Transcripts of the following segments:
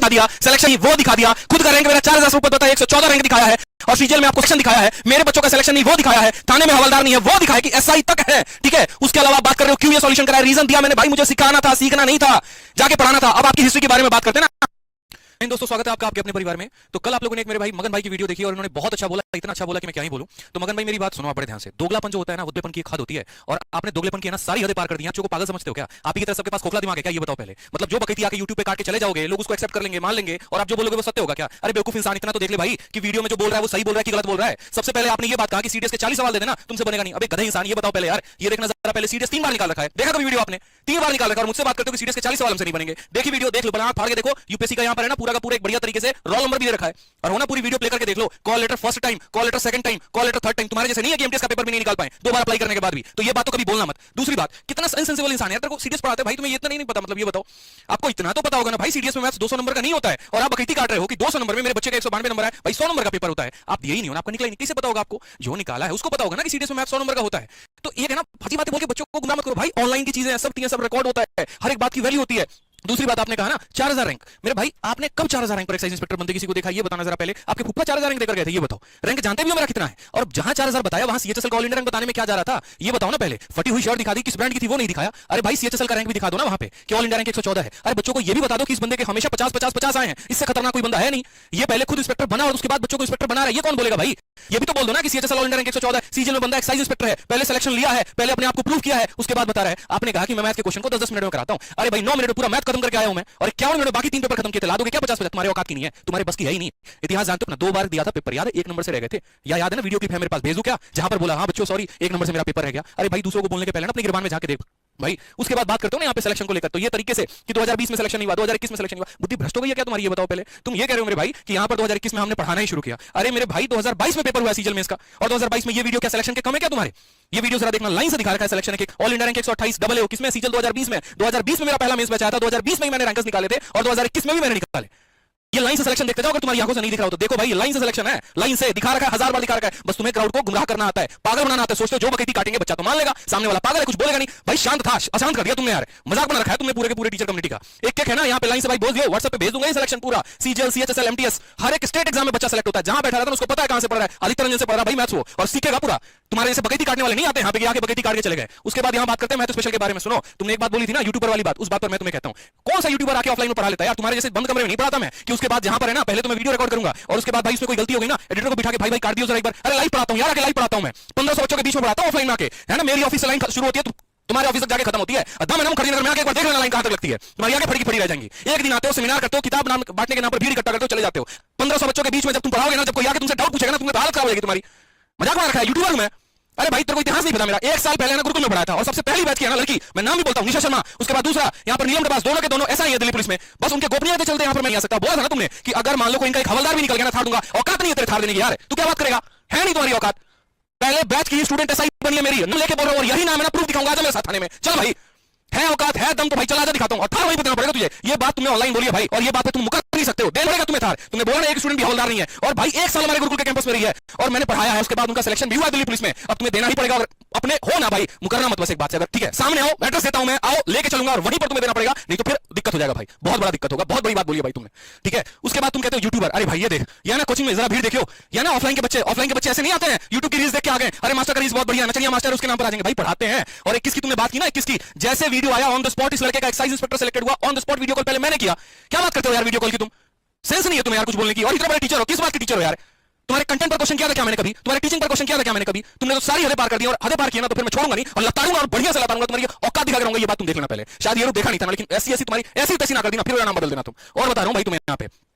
बता दिया, सिलेक्शन वो दिखा दिया, खुद का रैंक मेरा 4000 से ऊपर बताया, 114 रैंक दिखाया है, और सीजीएल में आपको सेक्शन दिखाया है, मेरे बच्चों का सिलेक्शन नहीं वो दिखाया है, थाने में हवलदार नहीं है वो दिखाया कि एसआई तक है, ठीक है। उसके अलावा बात कर रहे हो क्यों ये सॉल्यूशन कराया, रीजन दिया मैंने, भाई मुझे सिखाना था, सीखना नहीं था, जाके पढ़ाना था। अब आपकी हिस्ट्री के बारे में बात करते हैं ना। दोस्तों स्वागत है आपका आपके अपने परिवार में। तो कल आप लोगों ने एक मेरे भाई मगन भाई की वीडियो देखी और उन्होंने बहुत अच्छा बोला, इतना अच्छा बोला कि मैं क्या ही बोलूं। तो मगन भाई मेरी बात सुनो आप बड़े ध्यान से। दोगलापन जो होता है ना, उद्देपन की एक हद होती है, और आपने दोगलेपन की ना सारी हदें पार कर दी। आप को पागल समझते हो क्या? आप ही की तरह सबके पास खोखला दिमाग है क्या? ये बताओ पहले। मतलब जो बकैती आके यूट्यूब पे काट के चले जाओगे, लोग उसको एक्सेप्ट कर लेंगे, मान लेंगे, और आप जो बोलोगे वो सत्य होगा क्या? अरे बेवकूफ इंसान, इतना तो देख ले भाई कि वीडियो में जो बोल रहा है वो सही बोल रहा है कि गलत बोल रहा है। सबसे पहले आपने ये बात कहा कि सीडीएस के 40 सवाल दे देना, तुमसे बनेगा नहीं। अबे गधे इंसान, ये बताओ पहले यार, ये देखना जरा पहले, सीडीएस 3 बार निकाल रखा है, देखा कभी वीडियो आपने? 3 बार निकाल रखा है और मुझसे बात करते हो कि सीडीएस के 40 सवाल हमसे नहीं बनेंगे। देखी वीडियो, देख लो, बना फाड़ के देखो। यूपीएससी का यहां पर है ना पूरा का पूरा एक बढ़िया तरीके से रोल नंबर भी दे रखा है, और होना पूरी वीडियो प्ले करके देख लो। Call letter first time, call letter second time, call letter third time. तुम्हारे जैसे नहीं है कि एमटीएस का पेपर भी नहीं निकाल पाए 2 बार अप्लाई करने के बाद भी। तो ये बात तो कभी बोलना मत। दूसरी बात, कितना इनसेंसिबल इंसान है यार, तेरे को सीडीएस पढ़ाते भाई, तुम्हें ये इतना नहीं पता? मतलब ये बताओ, आपको इतना तो पता होगा ना भाई, सीडीएस में मैथ्स 200 नंबर का नहीं होता है, और आप बकैती काट रहे हो कि 200 नंबर में मेरे बच्चे का 192 नंबर है। भाई 100 नंबर का पेपर होता है, आप दिए ही नहीं हो ना, आपको निकला ही नहीं, कैसे पता होगा आपको? जो निकाला है उसको पता होगा ना कि सीडीएस में मैथ्स 100 नंबर का होता है। तो ये है ना, फजी बातें बोल के बच्चों को गुमराह मत करो भाई। ऑनलाइन की चीजें सब रिकॉर्ड होता है, हर एक बात की वैल्यू होती है। दूसरी बात, आपने कहा ना 4000 रैंक, मेरे भाई आपने कब 4000 रैंक पर एक्साइज इंस्पेक्टर बनते किसी को देखा? ये बताना जरा पहले। आपके फूफा 4000 रैंक देकर गए थे, ये बताओ। रैंक जानते भी हो मेरा कितना है? और जहां 4000 बताया वहां सीएचएसएल का ऑल इंडिया रैंक बताने में क्या जा रहा था, ये बताओ ना पहले। फटी हुई शर्ट दिखा दी, किस ब्रांड की थी वो नहीं दिखाया। अरे भाई सीएचएसएल का रैंक भी दिखा दो ना वहां पे कि ऑल इंडिया रैंक 114 है। अरे बच्चों को ये भी बता दो कि इस बंदे के हमेशा 50 आए हैं, इससे खतरनाक कोई बंदा है नहीं। ये पहले खुद इंस्पेक्टर बना और उसके बाद बच्चों को इंस्पेक्टर बना रहा है, ये कौन बोलेगा भाई? ये भी तो बोल दो ना कि सीएचएसएल ऑल इंडिया रैंक 114 है, सीजीएल में बंदा एक्साइज इंस्पेक्टर है, पहले सिलेक्शन लिया है, पहले अपने आप को प्रूव किया है, उसके बाद बता रहा है। आपने कहा कि मैं मैथ के क्वेश्चन को 10-10 मिनट में कराता हूं। अरे भाई 9 मिनट में पूरा मैथ खत्म करके आया हूं मैं, और 51 मिनट बाकी 3 पेपर खत्म किए थे। ला दोगे क्या 50? तुम्हारे औकात की नहीं है, तुम्हारे बस की है ही नहीं। इतिहास जानते हो ना, 2 बार दिया था पेपर, याद है? 1 नंबर से रह गए थे, या याद है ना? वीडियो क्लिप है मेरे पास, भेजू क्या? जहां पर बोला हाँ बच्चों सॉरी 1 नंबर से मेरा पेपर रह गया। अरे भाई दूसरों को बोलने के पहले ना अपनी गिरबान में जाके देख भाई। उसके बाद बात करते हो ना यहाँ पे सिलेक्शन को लेकर, तो ये तरीके से कि 2020 में सिलेक्शन नहीं हुआ, 2021 में सिलेक्शन नहीं हुआ, बुद्धि भ्रष्ट हो गई है क्या तुम्हारी? ये बताओ पहले। तुम ये कह रहे हो मेरे भाई कि यहाँ पर 2021 में हमने पढ़ाना ही शुरू किया। अरे मेरे भाई 2022 में पेपर हुआ सीजीएल में इसका, और 2022 में ये वीडियो क्या सिलेक्शन के कम है क्या तुम्हारे? ये वीडियो जरा देखना, लाइन से दिखा रखा है सिलेक्शन के all India rank 128 double A किसमें? सीजीएल 2020 में। 2020 में मेरा पहला मेंस बैच आया था, 2020 में ही मैंने रैंक्स निकाले थे, और 2021 में भी मैंने निकाले। ये लाइन से सिलेक्शन देखते जाओ, अगर तुम्हारी आंखों से नहीं दिख रहा हो तो देखो भाई, ये लाइन से सिलेक्शन है, लाइन से दिखा रखा है, 1000 बार दिखा रखा है। बस तुम्हें क्राउड को गुमराह करना आता है, पागल बनाना आता है। सोचते हो जो बकैती काटेंगे बच्चा तो मान लेगा, सामने वाला पागल है कुछ बोलेगा नहीं। भाई शांत था, अशांत कर दिया तुमने यार, मजाक बना रखा है तुमने पूरे के पूरे टीचर कम्युनिटी का। एक है ना यहाँ पे लाइन से भाई बोल दियो, व्हाट्सएप पे भेज दूंगा ये सिलेक्शन पूरा, सीजीएल सीएचएसएल एमटीएस, हर एक स्टेट एग्जाम में बच्चा सेलेक्ट होता है। जहां बैठा रहता है उसको पता है कहां से पढ़ रहा है, आदित्य रंजन से पढ़ रहा है भाई मैथ्स वो, और सीखेगा पूरा। तुम्हारे जैसे बकैती काटने वाले नहीं आते यहाँ पे आके बकैती काट के चले गए। उसके बाद यहाँ बात करते हैं मैथ स्पेशल के बारे में। सुनो, तुमने एक बात बोली थी ना यूट्यूबर वाली बात, उस बात पर मैं तुम्हें कहता हूँ, कौन सा यूट्यूबर आके ऑफलाइन में पढ़ा लेता है यार? तुम्हारे जैसे बंद कमरे में नहीं पढ़ाता मैं, कि उसके बाद जहां पर है ना पहले तो मैं वीडियो रिकॉर्ड करूंगा, और उसके बाद भाई उसमें कोई गलती हो गई ना, एडिटर को बिठा के भाई काट दियो जरा एक बार। अरे लाइव पढ़ाता हूं यार, आके लाइव पढ़ाता हूं मैं, 1500 बच्चों के बीच में पढ़ाता हूं ऑफलाइन में आके, है ना? मेरी ऑफिस से लाइन शुरू होती है, तुम्हारे ऑफिस तक जाके खत्म होती है। दम है खड़ी नगर में आके एक बार देख लेना लाइन कहां तक लगती है, तुम्हारी आगे फड़ी रह जाएंगी। एक दिन आते हो, सेमिनार करते हो, किताब नाम बांटने के नाम पर भीड़ इकट्ठा करते हो, चले जाते हो। 1500 बच्चों के बीच में जब तुम पढ़ाओगे ना, जब कोई आके तुमसे डाउट पूछेगा ना, तुम्हें हालत खराब हो जाएगी तुम्हारी। मजाक बना रखा है, यूट्यूबर हूं मैं। अरे भाई तेरे को इतिहास नहीं पता मेरा। 1 साल पहले ना गुरुकुल में पढ़ाया था, और सबसे पहली बैच की है ना लड़की, मैं नाम भी बोलता हूं, निशा शर्मा। उसके बाद दूसरा यहाँ पर नीलम प्रभास, दोनों के दोनों ऐसा ही है दिल्ली पुलिस में, बस उनके गोपनीयता चलते यहाँ पर मैं नहीं आ सकता। बोला था ना तुमने कि अगर मान लो कोई इनका एक हवलदार भी निकल गया ना, थार दूंगा। औकात नहीं है तेरे थार देने की यार, तू क्या बात करेगा? है नहीं तुम्हारी औकात। पहले बैच की स्टूडेंट ऐसा ही बनी है मेरी, लेके बोल रहा हूं, और यही नाम है ना, प्रूफ दिखाऊंगा मेरे साथ थाने में। चल भाई, है औकात है दम तो भाई चला जा दिखाता हूं, और थार वहीं पे देना पड़ेगा तुझे। ये बात तुमने ऑनलाइन बोली है भाई, और ये बात पे तुम मुकर नहीं सकते हो, देना पड़ेगा तुम्हें थार। तुमने बोला ना एक स्टूडेंट भी हवलदार नहीं है, और भाई 1 साल हमारे गुरुकुल के कैंपस में रही है, और मैंने पढ़ाया है, उसके बाद उनका सिलेक्शन भी हुआ दिल्ली पुलिस में। अब तुम्हें देना ही पड़ेगा, और अपने हो ना भाई, मुकरना मत बस एक बात से। अगर ठीक है सामने आओ, एड्रेस देता हूं मैं, आओ लेके चलूंगा, और वहीं पर तुम्हें देना पड़ेगा, नहीं तो फिर दिक्कत हो जाएगा भाई, बहुत बड़ा दिक्कत होगा। बहुत बड़ी बात बोली है भाई तुमने, ठीक है? उसके बाद तुम कहते हो यूट्यूबर। अरे भाई ये देख, या ना कोचिंग में जरा भीड़ देखियो, या ना ऑफलाइन के बच्चे ऐसे नहीं आते हैं, यूट्यूब की रील्स देख के आ गए, अरे मास्टर का रील्स बहुत बढ़िया, नचनिया मास्टर उसके नाम पर आ जाएंगे। भाई पढ़ाते हैं। और 21 की तुमने बात की ना, 21 की जैसे वीडियो आया ऑन द स्पॉट, इस लड़के का एक्साइज इंस्पेक्टर सिलेक्टेड हुआ, on the spot video call पहले मैंने किया। क्या बात करते हो यार वीडियो कॉल की? तुम सेंस नहीं है तुम्हें यार कुछ बोलने की, और इतना बड़े टीचर हो, किस बात के टीचर हो यार? तुम्हारे कंटेंट पर क्वेश्चन किया था क्या मैंने कभी? तुम्हारे टीचिंग पर क्वेश्चन किया था क्या मैंने कभी? तुमने तो सारी हदें पार कर दी, और हदें पार किया ना तो फिर मैं छोड़ूंगा नहीं, और लताड़ूंगा, और बढ़िया से लताड़ूंगा, तुम्हारी औकात दिखा करूंगा। ये बात तुम देख लेना पहले। शायद ये लोग देखा नहीं था, लेकिन ऐसी तुम्हारी ऐसी तैसी ना कर दी ना, फिर मेरा नाम बदल देना तुम। और बता रहा हूं भाई तुम्हें यहाँ पे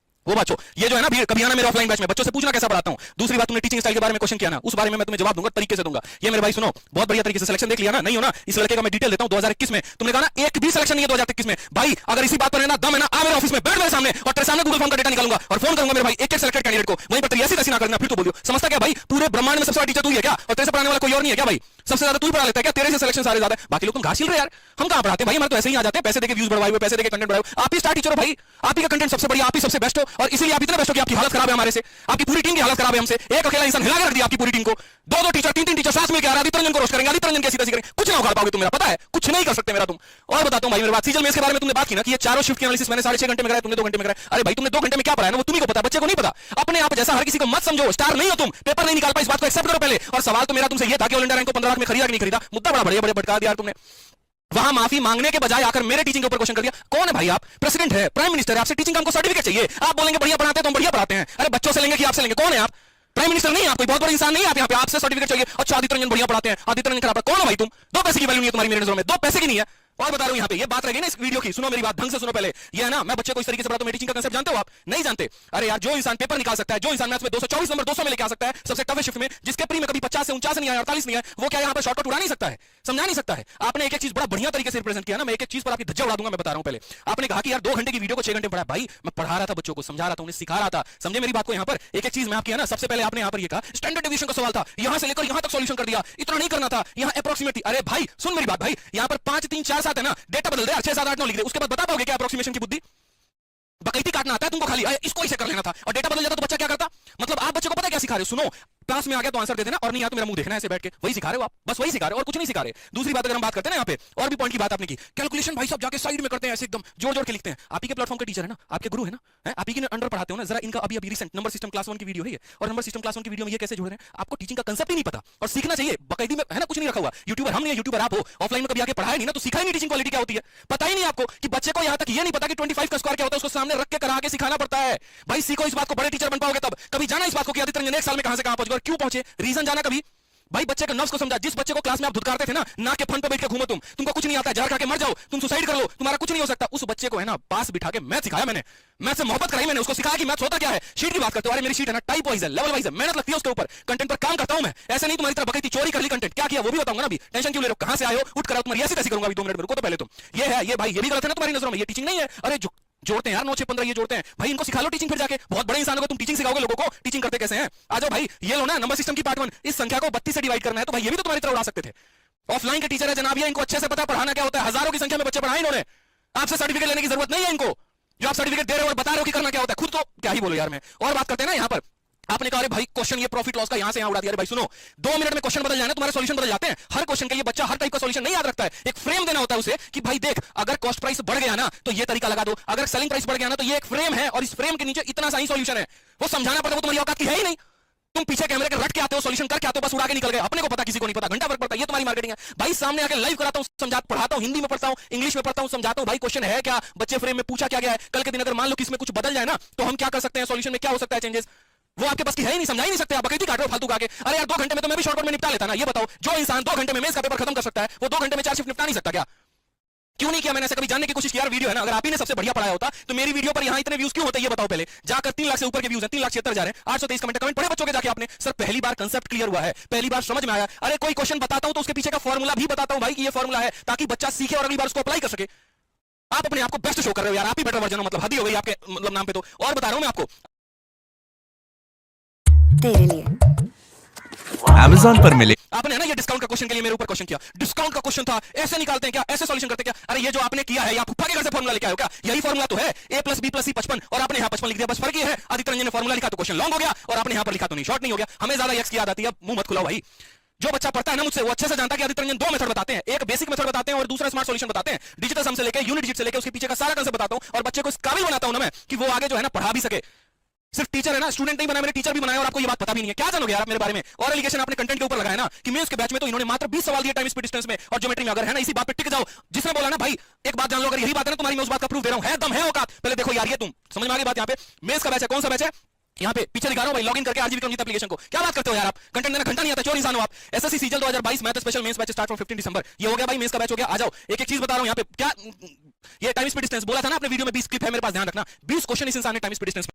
वो बच्चों, ये जो है ना भीड़, कभी आना मेरे ऑफलाइन बैच में, बच्चों से पूछना कैसा पढ़ाता हूं। दूसरी बात, तुमने टीचिंग स्टाइल के बारे में क्वेश्चन किया ना, उस बारे में मैं तुम्हें जवाब दूंगा, तरीके से दूंगा। ये मेरे भाई सुनो, बहुत बढ़िया तरीके से सिलेक्शन देख लिया ना, नहीं हो ना? इस लड़के का मैं डिटेल देता हूं। 2021 में तुमने कहा ना एक भी सिलेक्शन नहीं है 2021 में। भाई अगर इसी बात पर है ना दम है ना, आ मेरे ऑफिस में, बैठ मेरे सामने, और तेरे सामने गूगल फॉर्म का डेटा निकालूंगा, और फोन करूंगा मेरे भाई एक सिलेक्टेड कैंडिडेट को, वहीं पर तेरी ऐसी तैसी ना करना, फिर तो बोल दियो। समझता क्या भाई, पूरे ब्रह्मांड में सबसे बड़ा टीचर तू ही है क्या? और तेरे से पढ़ाने वाला कोई और नहीं है क्या भाई? सबसे ज्यादा तू ही पढ़ा लेता है क्या? तेरे से सिलेक्शन सारे ज्यादा है, बाकी लोग तुम घास छिल रहे यार। हम कहां पढ़ाते हैं भाई, हमारे तो ऐसे ही आ जाते हैं, पैसे देके व्यूज बढ़वाए हुए, पैसे देके कंटेंट बढ़ाए हुए। आप ही स्टार टीचर हो भाई, आप ही का कंटेंट सबसे बढ़िया, आप ही सबसे बेस्ट हो, और इसीलिए आप इतने बेस्ट हो कि आपकी हालत खराब है हमारे से, आपकी पूरी टीम की हालत खराब है हमसे। एक अकेला इंसान हिला के रख दिया आपकी पूरी टीम को, दो टीचर, तीन टीचर साथ मिलकर आदित्य रंजन को रोस्ट करेंगे, आदित्य रंजन कैसी तैसी करेंगे, कुछ ना उखाड़ पाओगे तुम, मेरा पता है, कुछ नहीं कर सकते मेरा तुम। और बताता हूं भाई मेरी बात, सीजल मेंस के बारे में तुमने बात की ना कि ये चारों शिफ्ट की एनालिसिस मैंने 6.5 घंटे में कराया, तुमने 2 घंटे में कराया। अरे भाई तुमने 2 घंटे में क्या पढ़ाया ना वो तुम्ही को पता, बच्चे को नहीं पता। अपने आप जैसा हर किसी को मत समझो, स्टार नहीं हो तुम, पेपर नहीं निकाल पाए, इस बात को एक्सेप्ट करो पहले। और सवाल तो मेरा तुमसे ये था कि ऑल इंडिया रैंक को 15 लाख में खरीदा कि नहीं खरीदा, मुद्दा बड़ा बढ़िया भटका दिया तुमने। वहां माफी मांगने के बजाय आकर मेरे टीचिंग के ऊपर क्वेश्चन कर दिया। कौन है भाई आप? प्रेसिडेंट है, प्राइम मिनिस्टर है, आपसे टीचिंग का हमको सर्टिफिकेट चाहिए। आप बोलेंगे बढ़िया पढ़ाते हैं तो हम बढ़िया पढ़ाते हैं। अरे बच्चों से लेंगे कि आपसे लेंगे? कौन है आप? प्राइम मिनिस्टर नहीं, आप कोई बहुत बड़ा इंसान नहीं है, आप यहाँ पे आपसे सर्टिफिकेट चाहिए। अच्छा आदित्य रंजन बढ़िया पढ़ाते हैं, आदित्य रंजन खराब, कौन हो भाई तुम? 2 पैसे की वैल्यू नहीं है तुम्हारी मेरे नजरों में, 2 पैसे की नहीं है। और बता रहा हूं यहाँ पे ये बात रहेगी ना इस वीडियो की, सुनो मेरी बात ढंग से सुनो पहले। ये है ना, मैं बच्चे को इस तरीके से पढ़ाता हूं, मेरी टीचिंग का कांसेप्ट जानते हो आप? नहीं जानते? अरे यार, जो इंसान पेपर निकाल सकता है, जो इंसान मैथ्स में 224 नंबर 200 में लेके आ सकता है सबसे टफ शिफ्ट में, जिसके प्री में कभी 50 से 49 नहीं आया, 48 नहीं आया, वो क्या यहाँ पर शॉर्टकट उड़ा नहीं सकता है? समझा नहीं सकता है? आपने एक चीज बड़ा बढ़िया तरीके से रिप्रेजेंट किया ना, मैं एक चीज पर आपकी धज्जा उड़ा दूंगा। मैं बता रहा हूं पहले, आपने कहा कि यार 2 घंटे की वीडियो को 6 घंटे पढ़ा। भाई मैं पढ़ा रहा था बच्चों को, समझा रहा था, उन्हें सिखा रहा था, समझे मेरी बात को। यहाँ पर एक चीज मैं आपकी है ना, सबसे पहले आपने यहाँ पर ये कहा स्टैंडर्ड डेविएशन का सवाल था, यहां से लेकर यहां तक सॉल्यूशन कर दिया, इतना नहीं करना था, यहाँ अप्रोक्सीमेट। अरे भाई सुन मेरी बात भाई, यहाँ पर 5 3 4 7 है ना, डेटा बदल दे, 6 7 8 9 लिख दे, उसके बाद बता पाओगे क्या अप्रोक्सीमेशन की बुद्धि? बकैती काटना आता है तुमको खाली, इसको इसे कर लेना था, और डेटा बदल जाता तो बच्चा क्या करता? मतलब आप बच्चे को पता क्या सिखा रहे हो? सुनो, क्लास में आ गया तो आंसर दे देना, और नहीं आया तो मेरा मुंह देखना है ऐसे बैठ के, वही सिखा रहे हो आप, बस वही सिखा रहे हो और कुछ नहीं सिखा रहे। दूसरी बात अगर हम बात करते हैं ना यहाँ पे, और भी पॉइंट की बात आपने की, कैलकुलेशन भाई सब जाके साइड में करते हैं ऐसे एकदम जोड़ जोड़ के लिखते हैं। आप ही के प्लेटफॉर्म के टीचर है ना, आपके गुरु है ना, आप ही के अंडर पढ़ाते हो ना, जरा इनका अभी रिसेंट नंबर सिस्टम क्लास 1 की वीडियो है ये, और नंबर सिस्टम क्लास 1 की वीडियो में ये कैसे जोड़ रहे हैं? आपको टीचिंग का कांसेप्ट ही नहीं पता, और सीखना चाहिए बकायदी में, है ना, कुछ नहीं रखा हुआ। यूट्यूबर हम नहीं है, यूट्यूबर आप हो, ऑफलाइन में कभी आके पढ़ाया नहीं ना, तो सीखा ही नहीं टीचिंग क्वालिटी क्या होती है, पता ही नहीं आपको कि बच्चे को यहाँ तक ये नहीं पता कि 25 का स्क्वायर क्या होता है, उसको सामने रख के करा के सिखाना पड़ता है। भाई सीखो इस बात को, बड़े टीचर बन पाओगे तब। कभी जाना इस बात को कि आदित्य रंजन 1 साल में कहां से कहां पहुंच गए, क्यों पहुंचे, रीजन जाना कभी? भाई बच्चे के नफ्स को समझा। जिस बच्चे को क्लास में आप धुतकारते थे ना, नाक के फन पे बैठ के घूमो तुमको कुछ नहीं आता है, जहर खा के मर जाओ, तुम सुसाइड कर लो, तुम्हारा कुछ नहीं हो सकता, उस बच्चे को है ना पास बिठा के मैथ सिखाया मैंने, मैथ से मोहब्बत कराई मैंने, उसको सिखाया कि मैथ होता क्या है। शीट की बात करते हो, अरे मेरी शीट है ना टाइप वाइज है, लेवल वाइज है, मेहनत लगती है उसके ऊपर, कंटेंट पर काम करता हूं मैं, ऐसे नहीं तुम्हारी तरह बकैती चोरी कर ली कंटेंट। क्या किया वो भी बताऊंगा ना, अभी टेंशन क्यों ले रहे हो, कहां से आए हो, उठ कर आओ, तुम्हारी ऐसी तैसी करूंगा अभी 2 मिनट में, रुको तो पहले तुम। ये है ये भाई, ये भी गलत है ना तुम्हारी नजरों में, ये टीचिंग नहीं है। अरे जो जोड़ते हैं यार 9 6 15 ये जोड़ते हैं भाई, इनको सिखा लो टीचिंग, फिर जाके बहुत बड़े इंसान हो तुम, टीचिंग सिखाओगे लोगों को टीचिंग करते कैसे हैं। आ जाओ भाई, ये लो ना नंबर सिस्टम की पार्ट 1, इस संख्या को 32 से डिवाइड करना है, तो भाई ये भी तो तुम्हारी तरह उड़ा सकते थे। ऑफलाइन के टीचर है जनाब, ये इनको अच्छे से पता है पढ़ाना क्या होता है, हजारों की संख्या में बच्चे पढ़ाए इन्होंने, आपसे सर्टिफिकेट लेने की जरूरत नहीं है इनको, जो आप सर्टिफिकेट दे रहे हो और बता रहे हो कि करना क्या होता है, खुद तो क्या ही बोलो यार। मैं और बात करते हैं ना यहाँ पर, आपने कहा अरे भाई क्वेश्चन ये प्रॉफिट लॉस का यहां से यहां उड़ा दिया। अरे भाई सुनो, 2 मिनट में क्वेश्चन बदल जाए ना, तुम्हारे सॉल्यूशन बदल जाते हैं। हर क्वेश्चन का ये बच्चा हर टाइप का सॉल्यूशन नहीं याद रखता है, एक फ्रेम देना होता है उसे कि भाई देख, अगर कॉस्ट प्राइस बढ़ गया ना तो ये तरीका लगा दो, अगर सेलिंग प्राइस बढ़ गया ना तो ये एक फ्रेम है, और इस फ्रेम के नीचे इतना सा ही सॉल्यूशन है। वो समझाना पड़ता है, वो तुम्हारी औकात की है ही नहीं। तुम पीछे कैमरे के रट के आते हो, सॉल्यूशन करके आते हो, बस उड़ा के निकल गए, अपने को पता किसी को नहीं पता, घंटा फर्क पड़ता है, ये तुम्हारी मार्केटिंग है। भाई सामने आके लाइव कराता हूं, समझाता पढ़ाता हूं, हिंदी में पढ़ता हूं, इंग्लिश में पढ़ता हूं, समझाता हूं भाई क्वेश्चन है क्या, बच्चे फ्रेम में पूछा क्या गया है, कल के दिन अगर मान लो कि इसमें कुछ बदल जाए ना तो हम क्या कर सकते हैं, सॉल्यूशन में क्या हो सकता है चेंजेस, वो आपके पास की है ही नहीं, समझा ही नहीं सकते आप, बकैती काट रहे हो फालतू का के। अरे यार 2 घंटे में तो मैं भी शॉर्टकट में निपटा लेता ना, ये बताओ जो इंसान 2 घंटे में मेंस का पेपर खत्म कर सकता है, वो 2 घंटे में 4 शिफ्ट निपटा नहीं सकता क्या? क्यों नहीं किया मैंने ऐसे? कभी जानने की कोशिश की यार? वीडियो है ना, अगर आप ही ने सबसे बढ़िया पढ़ाया होता तो मेरी वीडियो पर यहां इतने व्यूज क्यों होते, ये बताओ पहले। जाकर 3 लाख से ऊपर के व्यूज हैं, 3,76,000 जा रहे हैं, 823 कमेंट पढ़े बच्चों के जाके आपने, सर पहली बार कंसेप्ट क्लियर हुआ है, पहली बार समझ में आया। अरे कोई क्वेश्चन बताता हूं तो उसके पीछे का फॉर्मूला भी बताता हूं भाई कि ये फॉर्मूला है, ताकि बच्चा सीखे और अगली बार उसको अप्लाई कर सके। आप अपने आप को बेस्ट शो कर रहे हो यार, आप ही बेटर वर्जन हो, मतलब हद ही हो गई आपके मतलब नाम पे तो। और बता रहा हूं मैं आपको तेरे लिए Amazon पर मिले। आपने ना ये डिस्काउंट का क्वेश्चन के लिए मेरे ऊपर क्वेश्चन किया, डिस्काउंट का क्वेश्चन था, ऐसे निकालते हैं क्या, ऐसे सॉल्यूशन करते हैं क्या? अरे ये जो आपने किया है, आप फुफ्फा के घर से फॉर्मूला लेके आए हो क्या? यही फॉर्मूला तो है, a + b + c 55, और आपने यहाँ 55 लिख दिया, बस फर्क ये है आदित्य रंजन ने फॉर्मूला लिखा तो क्वेश्चन लॉन्ग हो गया, और आपने यहाँ पर लिखा तो नहीं, शॉर्ट नहीं हो गया। हमें ज्यादा एक्स की याद आती है, मुंह मत खुलाओ भाई। जो बच्चा पढ़ता है ना मुझसे, वो अच्छे से जानता है कि आदित्य रंजन 2 मेथड बताते हैं, एक बेसिक मेथड बताते हैं और दूसरा स्मार्ट सॉल्यूशन बताते हैं। डिजिटल सम से लेकर यूनिट डिजिट से लेकर उसके पीछे का सारा कंसेप्ट बताता हूं, और बच्चे को इस काबिल बनाता हूं ना मैं कि वो आगे जो है ना पढ़ा भी सके। सिर्फ टीचर है ना, स्टूडेंट नहीं बनाया मैंने, टीचर भी बनाया, और आपको ये बात पता भी नहीं है। क्या जानोगे यार आप मेरे बारे में? और एलिगेशन आपने कंटेंट के ऊपर लगाया ना कि मेंस के बैच में तो इन्होंने मात्र 20 सवाल दिए टाइम स्पीड डिस्टेंस में और ज्योमेट्री में। अगर है ना इसी बात पे टिक जाओ, जिसने बोला ना भाई एक बात जान लो, अगर यही बात है ना तुम्हारी, मैं उस बात का प्रूफ दे रहा हूं, है दम है औकात। पहले देखो यार, ये तुम समझ में आ गई बात। यहाँ पे मेंस का बैच है, कौन सा बैच है? यहाँ पे पीछे दिखा रहा हूं भाई, लॉगिन करके आरजी विक्रमजीत एप्लीकेशन को। क्या बात करते हो यार आप, कंटेंट देना घंटा नहीं आता, चोर इंसान हो आप। SSC CGL 2022 math special mains batch start from 15 December. ये हो गया भाई मेंस का बैच हो गया। आ जाओ, एक एक चीज बता रहा हूं यहाँ पे। क्या ये टाइम स्पीड डिस्टेंस बोला था ना आपने वीडियो में, 20 क्लिप है मेरे पास, ध्यान रखना। 20 क्वेश्चन इस इंसान ने टाइम स्पीड डिस्टेंस